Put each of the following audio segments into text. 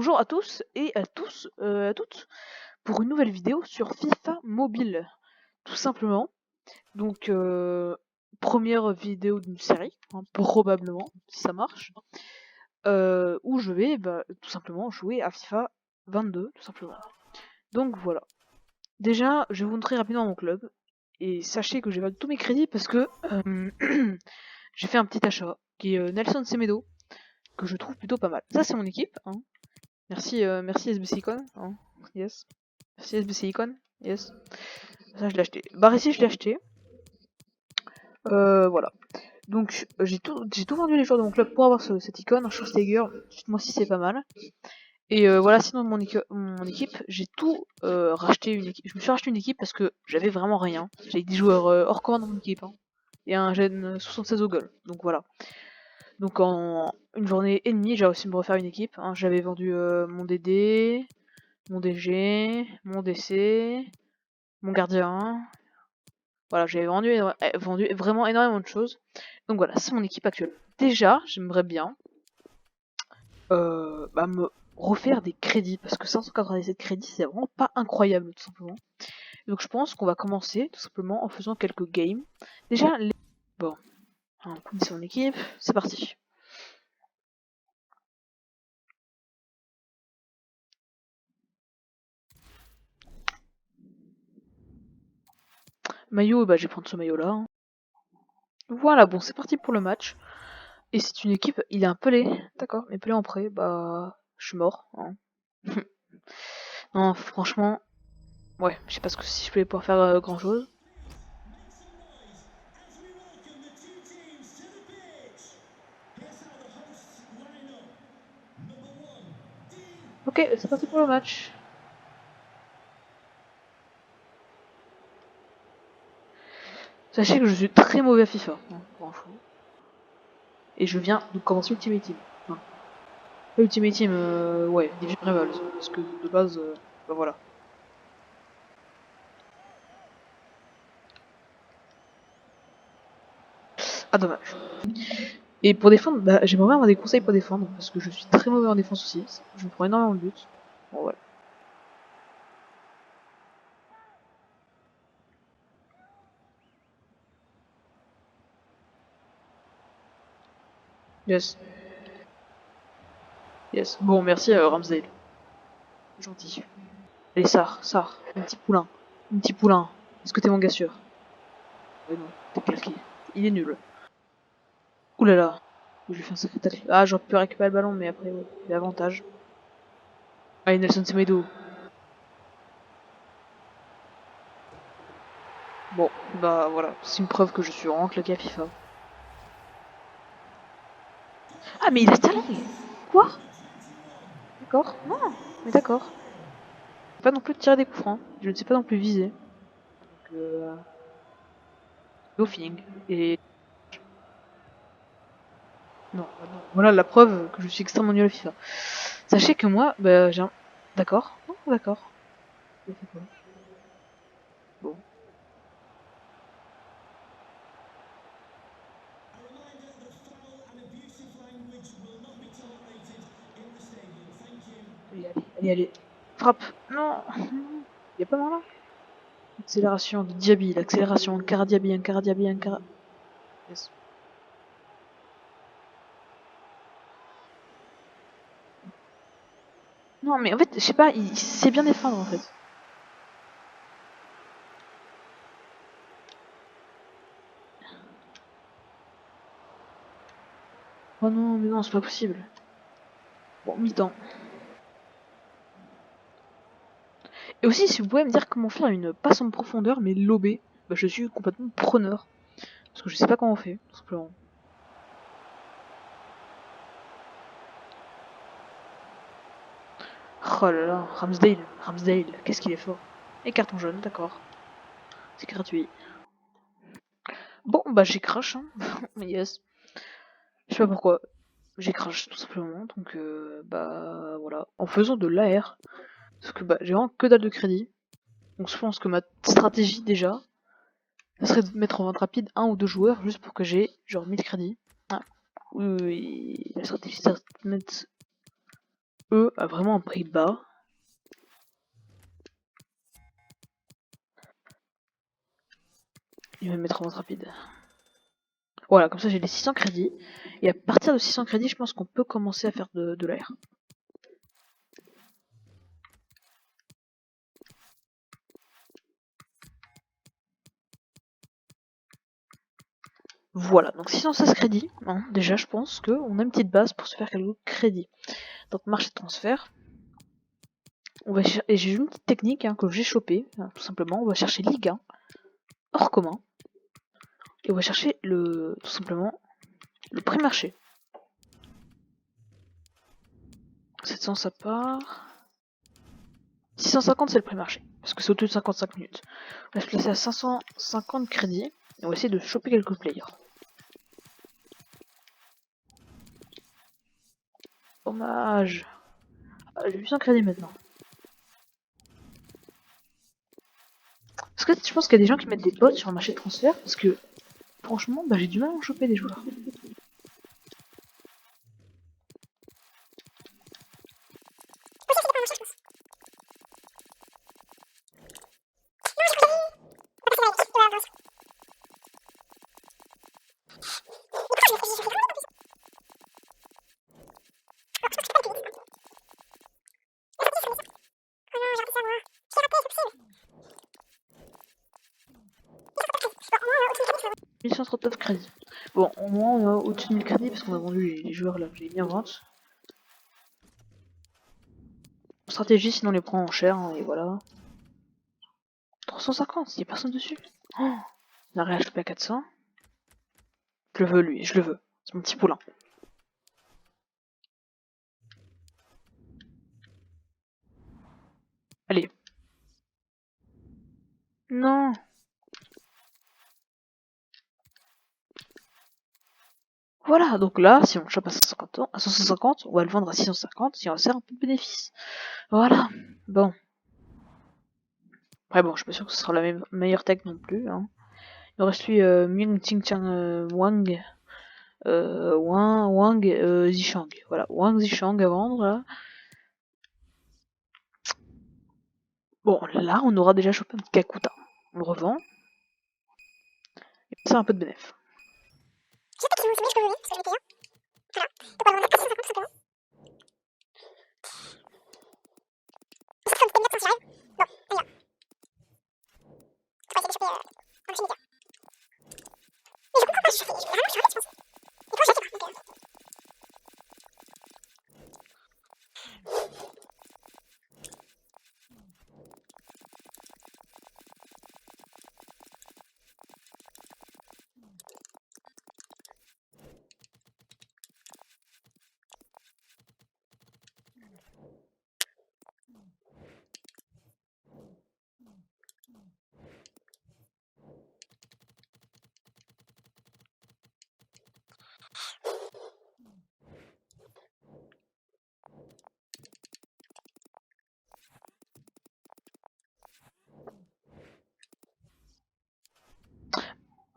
Bonjour à tous et à toutes pour une nouvelle vidéo sur FIFA Mobile, tout simplement. Donc première vidéo d'une série, hein, probablement si ça marche, où je vais tout simplement jouer à FIFA 22, tout simplement. Donc voilà. Déjà, je vais vous montrer rapidement mon club et sachez que j'ai vendu tous mes crédits parce que j'ai fait un petit achat qui est Nelson Semedo, que je trouve plutôt pas mal. Ça c'est mon équipe, hein. Merci, merci SBC Icon, hein. Yes. Merci SBC Icon, yes. Ça je l'ai acheté. Barresi je l'ai acheté. Voilà. Donc j'ai tout vendu les joueurs de mon club pour avoir cette icône. Schwarzenegger, dites-moi si c'est pas mal. Et voilà, sinon mon équipe, j'ai tout racheté une équipe. Je me suis racheté une équipe parce que j'avais vraiment rien. J'avais des joueurs hors commande dans mon équipe, hein. Et un gène 76 au goal. Donc voilà. Donc en une journée et demie, j'ai réussi à me refaire une équipe, hein. J'avais vendu mon DD, mon DG, mon DC, mon gardien. Voilà, j'avais vendu vraiment énormément de choses. Donc voilà, c'est mon équipe actuelle. Déjà, j'aimerais bien me refaire des crédits, parce que 597 crédits, c'est vraiment pas incroyable, tout simplement. Donc je pense qu'on va commencer, tout simplement, en faisant quelques games. Déjà, bon, on c'est mon équipe, c'est parti. Maillot, bah je vais prendre ce maillot-là, hein. Voilà, bon, c'est parti pour le match. Et c'est une équipe, il est un Pelé, d'accord, mais Pelé en prêt, bah, je suis mort, hein. Non, franchement, ouais, je sais pas si je vais pouvoir faire grand chose. Ok, c'est parti pour le match. Sachez que je suis très mauvais à FIFA, hein, pour info. Et je viens de commencer Ultimate Team. Hein. Ultimate Team, ouais, Division Rivals, parce que de base, bah voilà. Ah, dommage. Et pour défendre, bah, j'aimerais bien avoir des conseils pour défendre, parce que je suis très mauvais en défense aussi. Je me prends énormément de buts. Bon, voilà. Yes. Yes. Bon, merci Ramsdale. Gentil. Allez, Sar, un petit poulain. Est-ce que t'es mon gars sûr? Ouais, non, t'es claqué. Il est nul. Ouh là là. J'ai fait un sacré tacle. Ah, j'aurais pu récupérer le ballon, mais après, ouais, l'avantage. Allez, Nelson Semedo. Bon, bah voilà, c'est une preuve que je suis vraiment claqué à FIFA. Ah, mais il a Sterling. Quoi? D'accord. Non, mais d'accord. Pas non plus de tirer des coups francs. Je ne sais pas non plus viser. Donc, au feeling. Et non, bah non. Voilà la preuve que je suis extrêmement nul à FIFA. Sachez que moi, bah j'ai un... D'accord. Non, d'accord. J'ai fait quoi? Bon. Allez. Frappe. Non. Il y a pas mal là. Accélération de Diaby, l'accélération, un Diaby, Yes. Non, mais en fait, je sais pas, il sait bien défendre en fait. Oh non, mais non, c'est pas possible. Bon, mi-temps. Et aussi, si vous pouvez me dire comment faire une passe en profondeur, mais lobée, bah, je suis complètement preneur. Parce que je sais pas comment on fait, tout simplement. Oh là là, Ramsdale, qu'est-ce qu'il est fort. Et carton jaune, d'accord. C'est gratuit. Bon, bah j'ai crash, hein. Yes. Je sais pas pourquoi. J'ai crash, tout simplement. Donc, bah voilà. En faisant de l'AR. Parce que bah j'ai vraiment que dalle de crédit. Donc je pense que ma stratégie déjà, ça serait de mettre en vente rapide un ou deux joueurs juste pour que j'ai genre 1000 crédits. Ah. Oui, la stratégie, c'est de mettre eux, à vraiment un prix bas. Il va me mettre en vente rapide. Voilà, comme ça j'ai les 600 crédits. Et à partir de 600 crédits, je pense qu'on peut commencer à faire de l'air. Voilà, donc 616 crédits, hein, déjà je pense qu'on a une petite base pour se faire quelques crédits. Donc marché de transfert, et j'ai une petite technique hein, que j'ai chopée, hein, tout simplement, on va chercher Ligue 1, hors commun, et on va chercher tout simplement le prix marché. 700 ça part, 650 c'est le prix marché, parce que c'est au-dessus de 55 minutes. On va se placer à 550 crédits, et on va essayer de choper quelques players. Dommage. J'ai 800 crédits maintenant. Parce que je pense qu'il y a des gens qui mettent des bots sur le marché de transfert, parce que franchement, bah, j'ai du mal à en choper des joueurs. « 1139 crédits. Bon, au moins on a au-dessus de 1000 crédits parce qu'on a vendu les joueurs là que j'ai mis en vente. Stratégie, sinon on les prend en cher, hein, et voilà. 350, il n'y a personne dessus. Oh, on a rien chopé à 400. Je le veux lui, je le veux. C'est mon petit poulain. Allez. Non. Voilà, donc là, si on le chope à 150, on va le vendre à 650 si on va faire un peu de bénéfice. Voilà. Bon. Après bon, je suis pas sûr que ce sera la meilleure tech non plus. Hein. Il nous reste lui Ming Ting Chang Wang. Wang Zishang. Voilà, Wang Zishang à vendre là. Bon, là, on aura déjà chopé un petit Kakuta. On le revend. Et ça un peu de bénéf.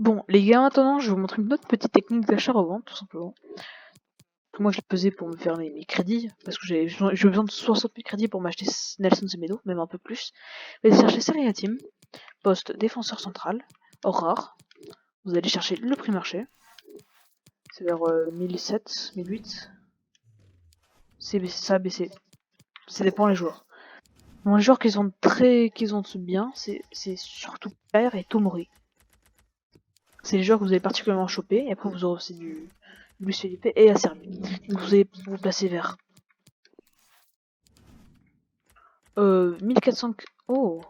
Bon, les gars, maintenant, je vais vous montrer une autre petite technique d'achat-revente, tout simplement. Moi, je l'ai pesé pour me faire mes crédits, parce que j'ai besoin de 60 000 crédits pour m'acheter Nelson Semedo, même un peu plus. Vous allez chercher Serie A Team, poste défenseur central, hors rare. Vous allez chercher le prix marché. C'est vers 1007, 1008. Ça a baissé. Ça dépend les joueurs. Bon, les joueurs qui sont bien, c'est surtout Père et Tomori. C'est les joueurs que vous allez particulièrement choper, et après vous aurez aussi du Luis Felipe et Acerbi. Donc vous allez vous placer vers 1400. Oh,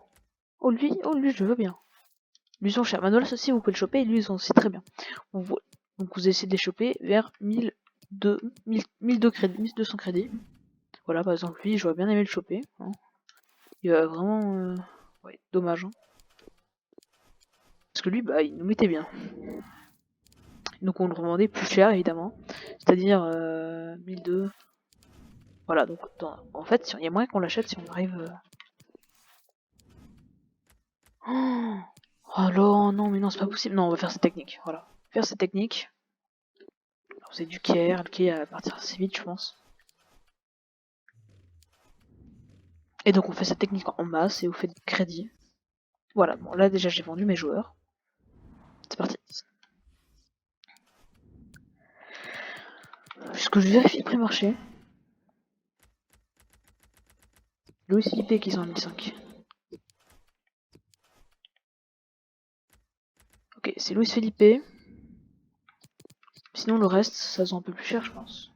lui je veux bien. Lui sont chers. Manolas aussi vous pouvez le choper, et lui ils sont aussi très bien. Donc vous essayez de les choper vers 1200 crédits, 1200 crédits. Voilà, par exemple lui j'aurais bien aimé le choper. Hein. Il va vraiment ouais, dommage. Hein. Parce que lui bah il nous mettait bien. Donc on le revendait plus cher évidemment. C'est-à-dire 1200. Voilà, donc en fait, il y a moyen qu'on l'achète si on arrive. Oh là, non, mais non, c'est pas possible. Non, on va faire cette technique. Voilà. Faire cette technique. Alors, c'est du Kier, le Kier va partir assez vite, je pense. Et donc on fait cette technique en masse et on fait du crédit. Voilà, bon là déjà j'ai vendu mes joueurs. C'est parti. Puisque je vérifie le prix marché. Louis Philippe qui sont à 1005. Ok, c'est Louis Philippe. Sinon le reste, ça se vend un peu plus cher je pense.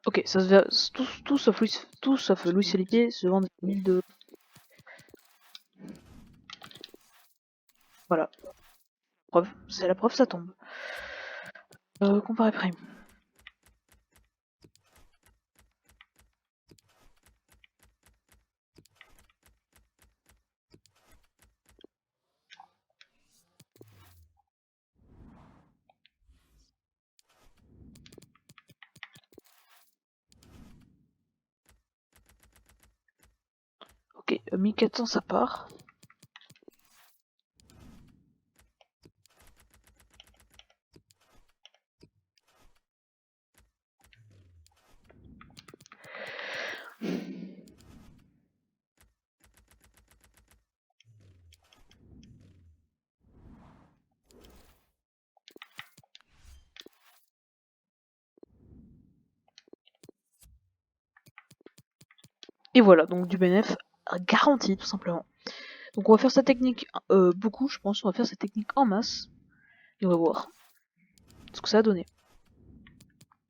Ok, ça se vend, tout sauf Louis Philippe se vendent 1002. Voilà. Preuve, c'est la preuve, ça tombe. Comparer prime. Ok, 1400 ça part. Et voilà, donc du bénéf garanti tout simplement. Donc on va faire cette technique beaucoup, je pense. On va faire cette technique en masse. Et on va voir ce que ça a donné.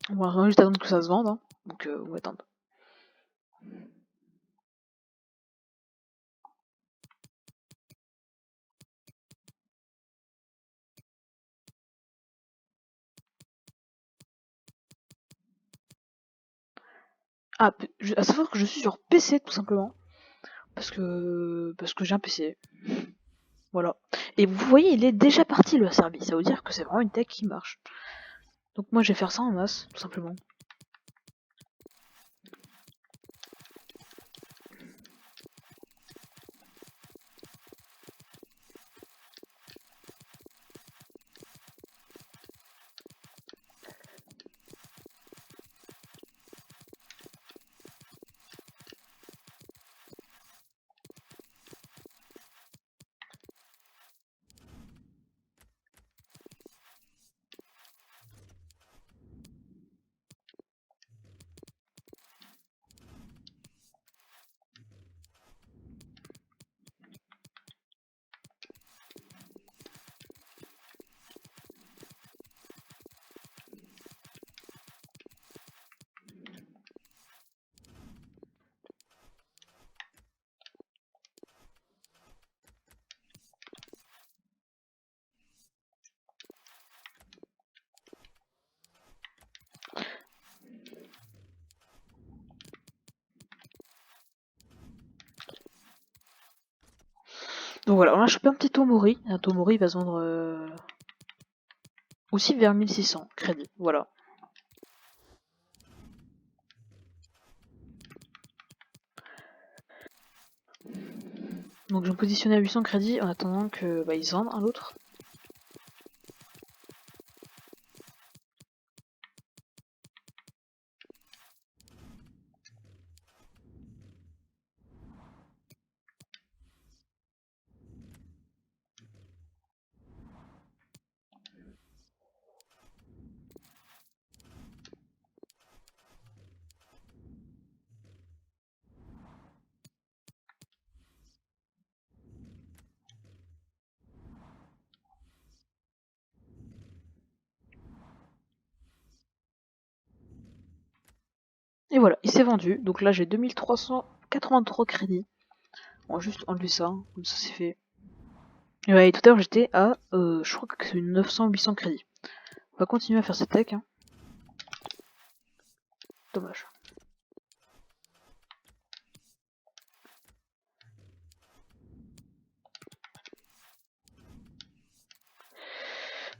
On va juste attendre que ça se vende. Hein. Donc on va attendre. Ah, à savoir que je suis sur PC tout simplement. Parce que j'ai un PC. Voilà. Et vous voyez, il est déjà parti le service. Ça veut dire que c'est vraiment une tech qui marche. Donc moi je vais faire ça en masse, tout simplement. Donc voilà, on a chopé un petit Tomori. Un Tomori va se vendre aussi vers 1600 crédits. Voilà. Donc je vais me positionner à 800 crédits en attendant que ils se vendent un l'autre. Et voilà, il s'est vendu. Donc là j'ai 2383 crédits. On va juste enlever ça, hein, comme ça c'est fait. Et ouais, et tout à l'heure j'étais à, je crois que c'est 900-800 crédits. On va continuer à faire cette tech. Hein. Dommage.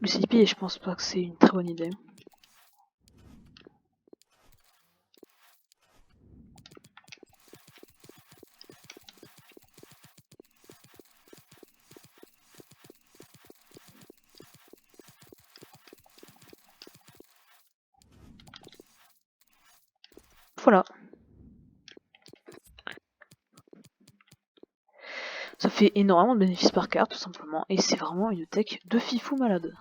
Le CDP, je pense pas que c'est une très bonne idée. voilà. Ça fait énormément de bénéfices par carte, tout simplement, et c'est vraiment une tech de fifou malade.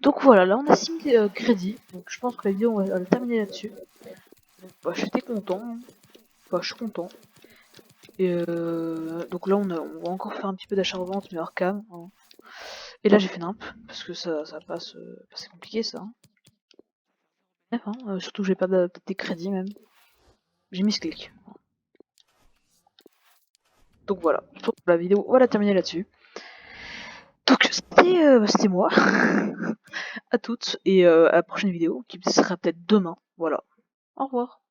Donc voilà, là on a 6 000 crédits, donc je pense que la vidéo on va terminer là-dessus. Bah, j'étais content, enfin je suis content. Et donc là on va encore faire un petit peu d'achat-revente mais hors cam. Hein. Et là j'ai fait nimp, parce que ça passe, c'est compliqué ça. Hein. Surtout que j'ai pas des crédits même. J'ai mis ce clic. Donc voilà, je pense que la vidéo on va la terminer là-dessus. Donc c'était moi. À toutes et à la prochaine vidéo qui sera peut-être demain. Voilà. Au revoir.